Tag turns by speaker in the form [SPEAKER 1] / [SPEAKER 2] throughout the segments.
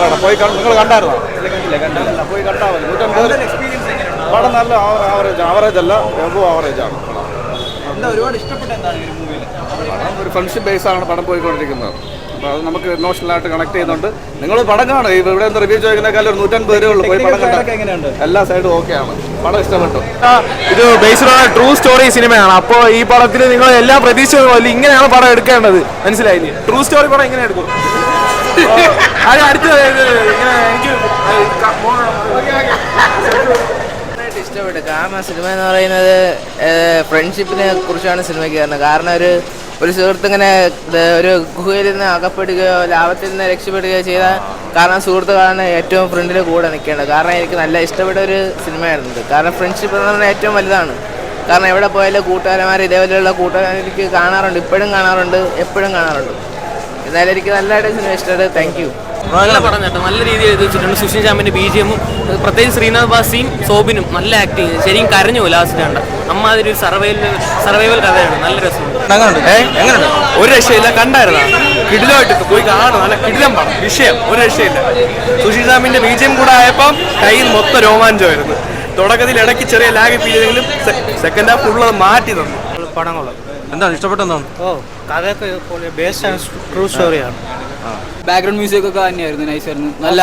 [SPEAKER 1] വേണം. പോയി നിങ്ങൾ കണ്ടായിരുന്നോ? പോയി കണ്ടാൽ മതി. 150 പടം നല്ല ആവറേജ് അല്ല, എബോ ആവറേജ് ആണ്.
[SPEAKER 2] ഒരുപാട് ഇഷ്ടപ്പെട്ട എന്താണ് ഈ മൂവിയിൽ?
[SPEAKER 1] പടം ഒരു ഫ്രണ്ട്ഷിപ്പ് ബേസാണ് പടം പോയിക്കൊണ്ടിരിക്കുന്നത്. അപ്പോൾ അത് നമുക്ക് ഇമോഷണലായിട്ട് കണക്ട് ചെയ്യുന്നുണ്ട്. നിങ്ങൾ പടം കാണും. ഇവിടെ നിന്ന് റിവ്യൂ ചോദിക്കുന്നേക്കാൾ ഒരു 150 രൂപ ഉള്ളൂ. പോയി പടം കണ്ടാൽ എല്ലാ സൈഡും ഓക്കെയാണ്. പടം ഇഷ്ടപ്പെട്ടു.
[SPEAKER 3] ഇത് ബേസ്ഡ് ഓൺ ട്രൂ സ്റ്റോറി സിനിമയാണ്. അപ്പോൾ ഈ പടത്തിൽ നിങ്ങൾ എല്ലാ പ്രതീക്ഷകളും ഇങ്ങനെയാണ് പടം എടുക്കേണ്ടത്. മനസ്സിലായില്ലേ? ട്രൂ സ്റ്റോറി പടം ഇങ്ങനെ എടുക്കും. അത് അടുത്ത എനിക്ക്
[SPEAKER 4] ഇഷ്ടപ്പെട്ടു. കാരണം സിനിമ എന്ന് പറയുന്നത് ഫ്രണ്ട്ഷിപ്പിനെ കുറിച്ചാണ് സിനിമയ്ക്ക് വരുന്നത്. കാരണം ഒരു സുഹൃത്ത് ഇങ്ങനെ ഒരു ഗുഹയിൽ നിന്ന് അകപ്പെടുകയോ ലാഭത്തിൽ നിന്ന് രക്ഷപ്പെടുകയോ ചെയ്താൽ കാരണം സുഹൃത്തുക്കളാണ് ഏറ്റവും ഫ്രണ്ടിൽ കൂടെ നിൽക്കേണ്ടത്. കാരണം എനിക്ക് നല്ല ഇഷ്ടപ്പെട്ട ഒരു സിനിമയായിരുന്നു. കാരണം ഫ്രണ്ട്ഷിപ്പ് എന്ന് പറഞ്ഞാൽ ഏറ്റവും വലുതാണ്. കാരണം എവിടെ പോയാലും കൂട്ടുകാരന്മാർ ഇതേപോലെയുള്ള കൂട്ടുകാരെ എനിക്ക് കാണാറുണ്ട്, ഇപ്പോഴും കാണാറുണ്ട്, എപ്പോഴും കാണാറുണ്ട്. എന്നാലും എനിക്ക് നല്ലതായിട്ട് സിനിമ ഇഷ്ടപ്പെട്ടത്. Thank you.
[SPEAKER 5] നല്ല പടം കേട്ടോ, നല്ല രീതിയിൽ എഴുതി വെച്ചിട്ടുണ്ട്. സുഷിൻ ശ്യാമിൻ്റെ BGM-ഉം പ്രത്യേകിച്ച് ശ്രീനാഥ് ബാസിയും സോബിനും നല്ല ആക്ടിങ്. ശരിക്കും കരഞ്ഞു ലാസ്റ്റ് കണ്ട. അമ്മാതിരി ഒരു സർവൈവൽ കഥയാണ്. നല്ല രസമുണ്ട്.
[SPEAKER 3] എങ്ങനെയുണ്ട്?
[SPEAKER 5] ഒരു രക്ഷയില്ല. കണ്ടായിരുന്നോ? കിടിലമായിട്ട് പോയി കാണണം. നല്ല കിടിലം പടം. വിഷയം ഒരു രക്ഷയില്ല. സുഷിൻ ശ്യാമിൻ്റെ BGM കൂടെ ആയപ്പം കയ്യിൽ മൊത്തം രോമാഞ്ചമായിരുന്നു. തുടക്കത്തിൽ ഇടയ്ക്ക് ചെറിയ ലാഗ് ഫീൽ ചെയ്തെങ്കിലും സെക്കൻഡ് ഹാഫ് ഫുള്ള് മാറ്റി തന്നു.
[SPEAKER 3] പടങ്ങൾ എന്താണ് ഇഷ്ടപ്പെട്ടെന്താണ്?
[SPEAKER 5] കഥയൊക്കെ ബേസ്ഡ് ട്രൂ സ്റ്റോറിയാണ്.
[SPEAKER 2] ബാക്ക്ഗ്രൗണ്ട് മ്യൂസിക് ഒക്കെ തന്നെയായിരുന്നു, നൈസായിരുന്നു. നല്ല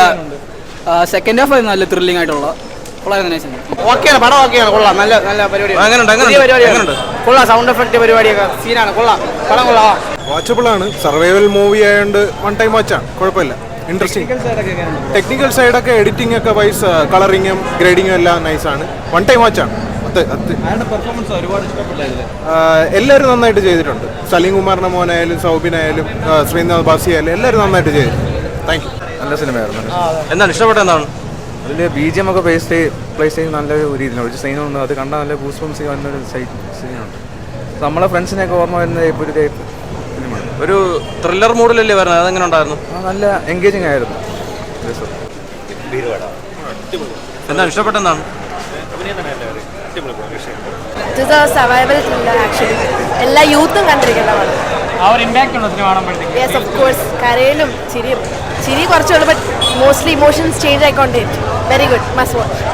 [SPEAKER 2] സെക്കൻഡ് ഹാഫ് ആയിരുന്നു, നല്ല ത്രില്ലിംഗ് ആയിട്ടുള്ള നൈസായിരുന്നു.
[SPEAKER 4] ഓക്കെയാണ്, പടം ഓക്കെയാണ്, കൊള്ളാം. നല്ല നല്ല പരിപാടി, കൊള്ളാം. സൗണ്ട് എഫക്ട് പരിപാടിയൊക്കെ സീനാണ്, കൊള്ളാം. പടം കൊള്ളാം,
[SPEAKER 6] വാച്ചബിൾ ആണ്. സർവൈവൽ മൂവി ആയതുകൊണ്ട് വൺ ടൈം വാച്ചാണ്, കുഴപ്പമില്ല. ഇൻട്രസ്റ്റിംഗ്. ടെക്നിക്കൽ സൈഡൊക്കെ എഡിറ്റിംഗ് ഒക്കെ വൈസ് കളറിങ്ങും ഗ്രേഡിങ്ങും എല്ലാം നൈസാണ്. വൺ ടൈം വാച്ചാണ്. എല്ലാവരും നന്നായിട്ട് ചെയ്തിട്ടുണ്ട്. സലീം കുമാറിന്റെ മോനായാലും സൗബിനായാലും ശ്രീനാഥ് ബാസി ആയാലും എല്ലാവരും നന്നായിട്ട് ചെയ്തിട്ടുണ്ട്. Thank you.
[SPEAKER 1] നല്ല സിനിമയായിരുന്നു.
[SPEAKER 3] എന്താണ് ഇഷ്ടപ്പെട്ട എന്താണ്?
[SPEAKER 1] അതിൽ BGM ഒക്കെ പ്ലേസ് ചെയ്ത് നല്ലൊരു രീതിയിലാണ്. ഒരു സീനുണ്ട്, അത് കണ്ടാൽ നല്ല ഗൂസ് ബംസ് വന്നൊരു സീനുണ്ട്. നമ്മളെ ഫ്രണ്ട്സിനെയൊക്കെ ഓർമ്മ വരുന്ന ഒരു സിനിമയാണ്.
[SPEAKER 3] ഒരു ത്രില്ലർ മൂഡിലല്ലേ വരുന്നത്? അതെങ്ങനെ ഉണ്ടായിരുന്നു?
[SPEAKER 1] നല്ല എൻഗേജിങ് ആയിരുന്നു.
[SPEAKER 3] എന്താണ് ഇഷ്ടപ്പെട്ട എന്താണ്?
[SPEAKER 7] സർവൈവൽ ത്രില്ലർ ആക്ച്വലി എല്ലാ യൂത്തും കണ്ടിരിക്കേണ്ടതാണ്. Yes, of course. കരയിലും ചിരി കുറച്ചുള്ളൂ, ബട്ട് മോസ്റ്റ്ലി ഇമോഷൻസ് ചേഞ്ച് ആയിക്കൊണ്ടേ. Very good, must watch.